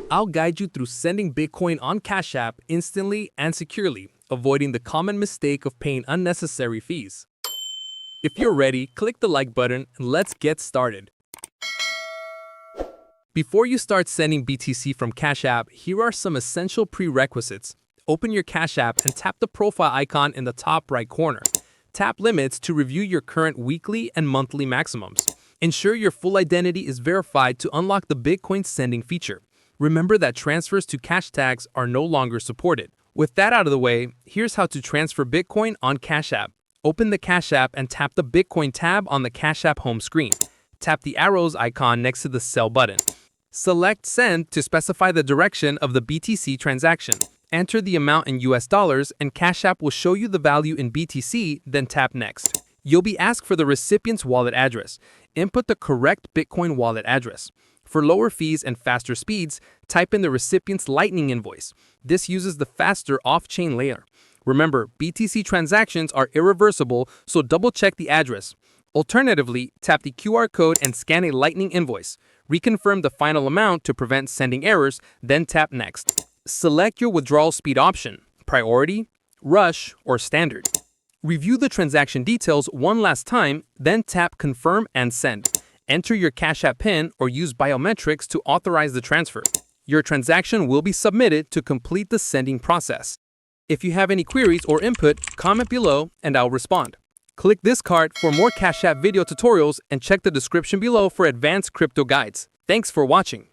I'll guide you through sending Bitcoin on Cash App instantly and securely, avoiding the common mistake of paying unnecessary fees. If you're ready, click the like button and let's get started. Before you start sending BTC from Cash App, here are some essential prerequisites. Open your Cash App and tap the profile icon in the top right corner. Tap Limits to review your current weekly and monthly maximums. Ensure your full identity is verified to unlock the Bitcoin sending feature. Remember that transfers to Cashtags are no longer supported. With that out of the way, here's how to transfer Bitcoin on Cash App. Open the Cash App and tap the Bitcoin tab on the Cash App home screen. Tap the arrows icon next to the Sell button. Select Send to specify the direction of the BTC transaction. Enter the amount in US dollars and Cash App will show you the value in BTC, then tap Next. You'll be asked for the recipient's wallet address. Input the correct Bitcoin wallet address. For lower fees and faster speeds, type in the recipient's Lightning Invoice. This uses the faster off-chain layer. Remember, BTC transactions are irreversible, so double-check the address. Alternatively, tap the QR code and scan a Lightning Invoice. Reconfirm the final amount to prevent sending errors, then tap Next. Select your withdrawal speed option, Priority, Rush, or Standard. Review the transaction details one last time, then tap Confirm and Send. Enter your Cash App PIN or use biometrics to authorize the transfer. Your transaction will be submitted to complete the sending process. If you have any queries or input, comment below and I'll respond. Click this card for more Cash App video tutorials and check the description below for advanced crypto guides. Thanks for watching.